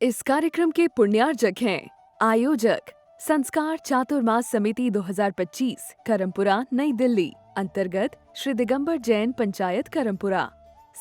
इस कार्यक्रम के पुण्यार्जक हैं आयोजक संस्कार चातुर्मास समिति 2025 करमपुरा नई दिल्ली अंतर्गत श्री दिगंबर जैन पंचायत करमपुरा।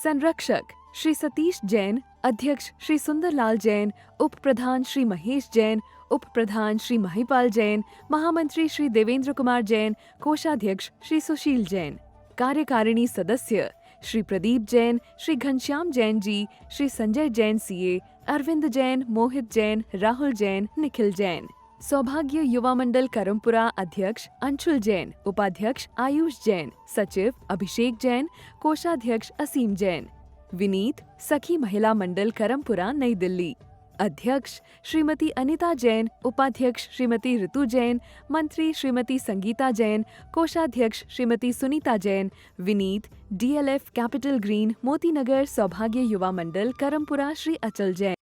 संरक्षक श्री सतीश जैन, अध्यक्ष श्री सुंदरलाल जैन, उप प्रधान श्री महेश जैन, उप प्रधान श्री महिपाल जैन, महामंत्री श्री देवेंद्र कुमार जैन, कोषाध्यक्ष श्री सुशील जैन। कार्यकारिणी सदस्य श्री प्रदीप जैन, श्री घनश्याम जैन जी, श्री संजय जैन सीए, अरविंद जैन, मोहित जैन, राहुल जैन, निखिल जैन। सौभाग्य युवा मंडल करमपुरा अध्यक्ष अंशुल जैन, उपाध्यक्ष आयुष जैन, सचिव अभिषेक जैन, कोषाध्यक्ष असीम जैन। विनीत सखी महिला मंडल करमपुरा नई दिल्ली अध्यक्ष श्रीमती अनिता जैन, उपाध्यक्ष श्रीमती ऋतु जैन, मंत्री श्रीमती संगीता जैन, कोषाध्यक्ष Shrimati Sunita Jain. Vineet DLF capital green Motinagar सौभाग्य युवा मंडल करमपुरा श्री अचल जैन।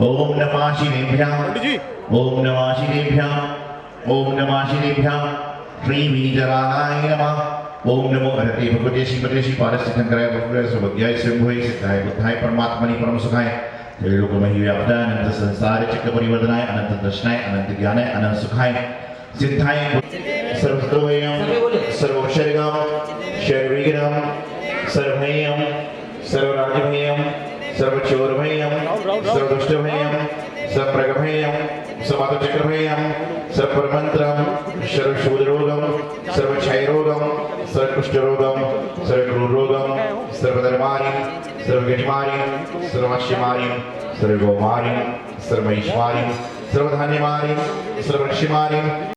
ओम नमः शिवेभ्यः ओम नमः शिवेभ्यः ओम नमः शिवेभ्यः श्री वीररागाय नमः ओम नमो भगवते भगवते श्रीमते श्री पारसिद्धंकराय भगवते सर्वज्ञाय स्वयंभुवे सिद्धाय बुद्धाय परमात्मनि परम सुखाय त्रैलोक्यमहि व्याप्ताय अनंत संसार चक्र परिवर्तनाय अनंत दर्शनाय अनंत ज्ञानाय अनंत सुखाय सिद्धाय सर्वस्तोयं सर्वक्षरगम शर्वीरम सर्वभयम सर्वराजभयम सर्वचोरभयम सर्वदुष्टभयम सर्वप्रगभयम सर्वातचक्रभयम सर्वपरमंत्रम सर्वशूलरोगम सर्वक्षयरोगम सर्वकुष्ठरोगम सर्वक्रूररोगम सर्वधर्मारिं सर्वगजमारिं सर्ववश्यमारिं सर्वगोमारिं सर्वैश्वारिं सर्वधान्यमारिं सर्वक्षमारिं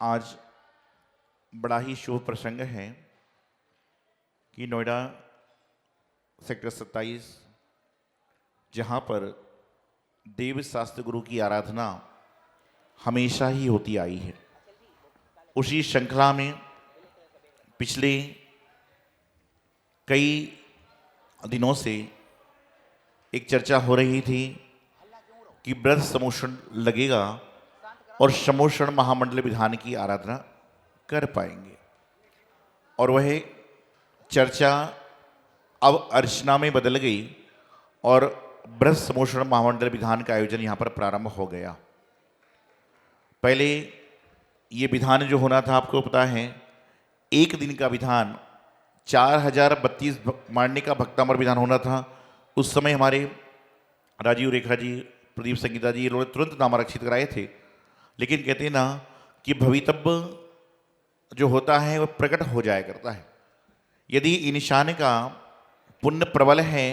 आज बड़ा ही शुभ प्रसंग है कि नोएडा सेक्टर 27 जहाँ पर देव शास्त्र गुरु की आराधना हमेशा ही होती आई है, उसी श्रृंखला में पिछले कई दिनों से एक चर्चा हो रही थी कि व्रत समोषण लगेगा और समोषण महामंडल विधान की आराधना कर पाएंगे, और वह चर्चा अब अर्चना में बदल गई और ब्रज समोषण महामंडल विधान का आयोजन यहाँ पर प्रारंभ हो गया। पहले ये विधान जो होना था आपको पता है, एक दिन का विधान 4032 मारने का भक्तामर विधान होना था। उस समय हमारे राजीव रेखा जी, प्रदीप संगीता जी, इन्होंने तुरंत नामारक्षित कराए थे। लेकिन कहते हैं ना कि भवितव्य जो होता है वह प्रकट हो जाया करता है। यदि इंसान का पुण्य प्रबल है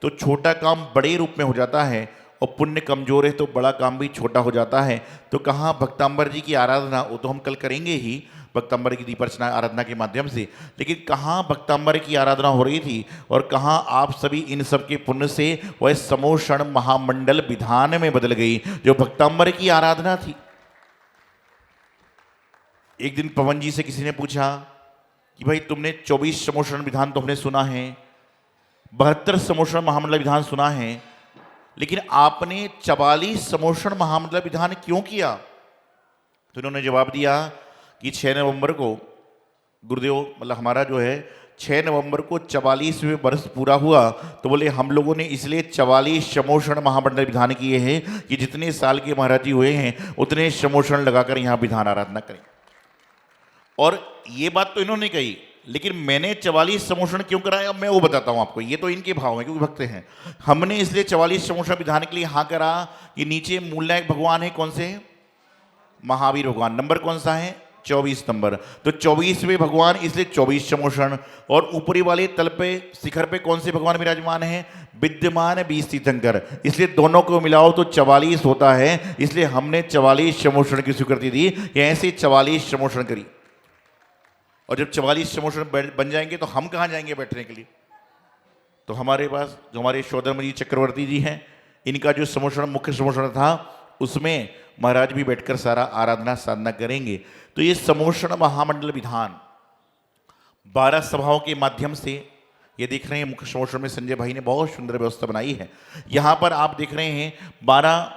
तो छोटा काम बड़े रूप में हो जाता है, और पुण्य कमजोर है तो बड़ा काम भी छोटा हो जाता है। तो कहाँ भक्तांबर जी की आराधना, वो तो हम कल करेंगे ही भक्तांबर की दीपार्चना आराधना के माध्यम से, लेकिन कहाँ भक्तांबर की आराधना हो रही थी और कहाँ आप सभी इन सब के पुण्य से वह समोषण महामंडल विधान में बदल गई जो भक्तांबर की आराधना थी। एक दिन पवन जी से किसी ने पूछा कि भाई तुमने 24 समोषण विधान तो हमने सुना है, 72 समोषण महामंडल विधान सुना है, लेकिन आपने 44 समोषण महामंडल विधान क्यों किया? तो इन्होंने जवाब दिया कि 6 नवंबर को गुरुदेव, मतलब हमारा जो है 6 नवंबर को 44वें वर्ष पूरा हुआ, तो बोले हम लोगों ने इसलिए 44 समोषण महामंडल विधान किए हैं कि जितने साल के महाराज जी हुए हैं उतने समोषण लगाकर यहाँ विधान आराधना करें। और ये बात तो इन्होंने कही, लेकिन मैंने 44 समोषण क्यों कराया मैं वो बताता हूँ आपको। ये तो इनके भाव हैं क्योंकि भक्त हैं। हमने इसलिए 44 समोषण विधान के लिए हाँ करा कि नीचे मूलनायक भगवान है, कौन से? महावीर भगवान। नंबर कौन सा है? 24 नंबर। तो 24वें भगवान इसलिए 24 समोषण, और ऊपरी वाले तल पे शिखर पे कौन से भगवान विराजमान है? विद्यमान 20 तीर्थंकर, इसलिए दोनों को मिलाओ तो 44 होता है। इसलिए हमने 44 समोषण की स्वीकृति दी, ऐसे 44 समोषण करी। और जब 44 समोषण बन जाएंगे तो हम कहाँ जाएंगे बैठने के लिए? तो हमारे पास जो हमारे शोधर्म जी चक्रवर्ती जी हैं, इनका जो समोषण मुख्य समोषण था उसमें महाराज भी बैठकर सारा आराधना साधना करेंगे। तो ये समोषण महामंडल विधान 12 सभाओं के माध्यम से, ये देख रहे हैं मुख्य समोषण में संजय भाई ने बहुत सुंदर व्यवस्था बनाई है। यहाँ पर आप देख रहे हैं 12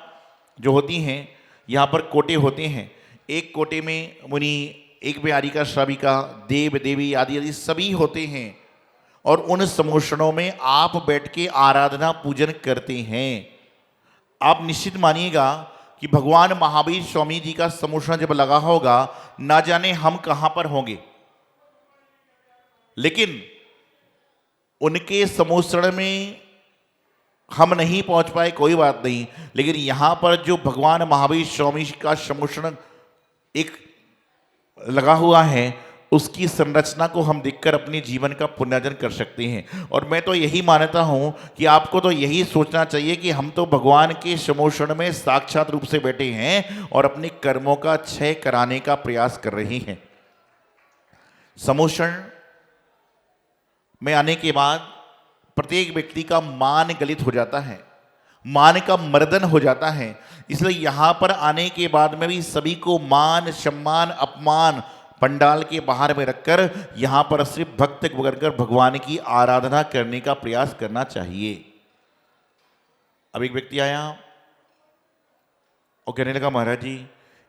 जो होती हैं, यहाँ पर कोटे होते हैं। एक कोटे में मुनि, एक बिहारिका, श्राविका, देव देवी आदि आदि सभी होते हैं, और उन समोषणों में आप बैठ के आराधना पूजन करते हैं। आप निश्चित मानिएगा कि भगवान महावीर स्वामी जी का समोषण जब लगा होगा, ना जाने हम कहां पर होंगे, लेकिन उनके समोषण में हम नहीं पहुंच पाए, कोई बात नहीं, लेकिन यहां पर जो भगवान महावीर स्वामी का समोषण एक लगा हुआ है, उसकी संरचना को हम देखकर अपने जीवन का पुण्यार्जन कर सकते हैं। और मैं तो यही मानता हूं कि आपको तो यही सोचना चाहिए कि हम तो भगवान के समोषण में साक्षात रूप से बैठे हैं और अपने कर्मों का क्षय कराने का प्रयास कर रहे हैं। समोषण में आने के बाद प्रत्येक व्यक्ति का मान गलित हो जाता है, मान का मर्दन हो जाता है। इसलिए यहां पर आने के बाद में भी सभी को मान सम्मान अपमान पंडाल के बाहर में रखकर यहां पर सिर्फ भक्त बनकर भगवान की आराधना करने का प्रयास करना चाहिए। अब एक व्यक्ति आया और कहने लगा, महाराज जी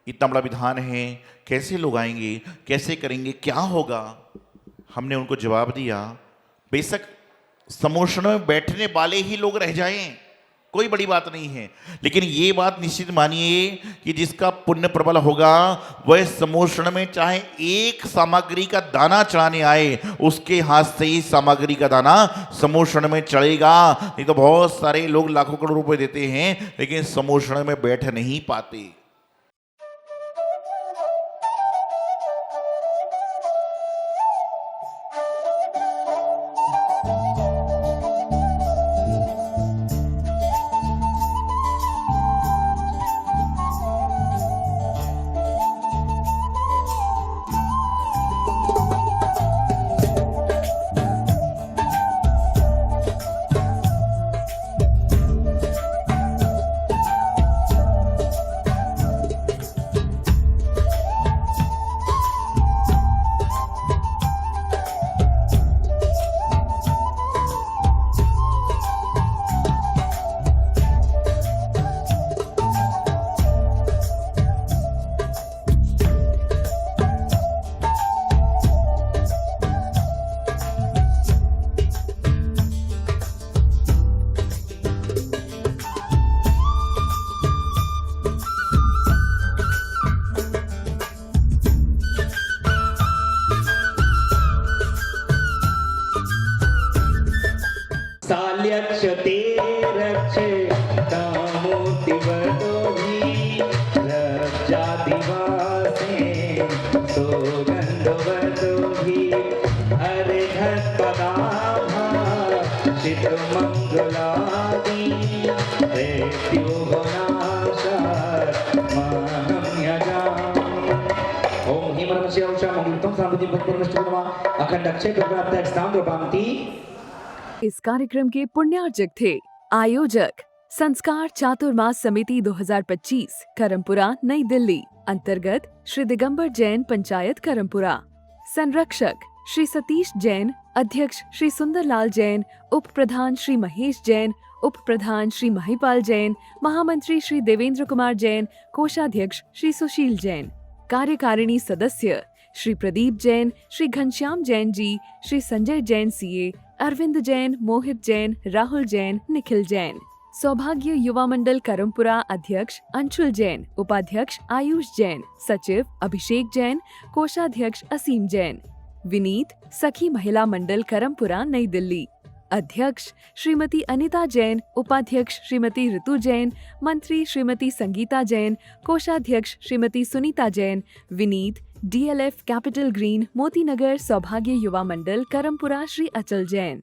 इतना बड़ा विधान है, कैसे लोग आएंगे, कैसे करेंगे, क्या होगा? हमने उनको जवाब दिया, बेशक समोषण में बैठने वाले ही लोग रह जाएं, कोई बड़ी बात नहीं है, लेकिन ये बात निश्चित मानिए कि जिसका पुण्य प्रबल होगा वह समोषण में चाहे एक सामग्री का दाना चढ़ाने आए, उसके हाथ से ही सामग्री का दाना समोषण में चढ़ेगा। नहीं तो बहुत सारे लोग लाखों करोड़ रुपए देते हैं लेकिन समोषण में बैठ नहीं पाते। संस्थापति भक्तिर्मष्टमा अखंड अक्षय प्राप्त स्थान द्रपामती। इस कार्यक्रम के पुण्यार्जक थे आयोजक संस्कार चातुर्मास समिति 2025 करमपुरा नई दिल्ली अंतर्गत श्री दिगंबर जैन पंचायत करमपुरा। संरक्षक श्री सतीश जैन, अध्यक्ष श्री सुंदरलाल जैन, उप प्रधान श्री महेश जैन, उप प्रधान श्री महिपाल जैन, महामंत्री श्री देवेंद्र कुमार जैन, कोषाध्यक्ष श्री सुशील जैन। कार्यकारिणी सदस्य श्री प्रदीप जैन, श्री घनश्याम जैन जी, श्री संजय जैन सीए, अरविंद जैन, मोहित जैन, राहुल जैन, निखिल जैन। सौभाग्य युवा मंडल करमपुरा अध्यक्ष अंशुल जैन, उपाध्यक्ष आयुष जैन, सचिव अभिषेक जैन, कोषाध्यक्ष असीम जैन। विनीत सखी महिला मंडल करमपुरा नई दिल्ली अध्यक्ष श्रीमती अनिता जैन, उपाध्यक्ष श्रीमती ऋतु जैन, मंत्री श्रीमती संगीता जैन, कोषाध्यक्ष Shrimati Sunita Jain. Vineet DLF capital green Moti Nagar सौभाग्य युवा मंडल करमपुरा श्री अचल जैन।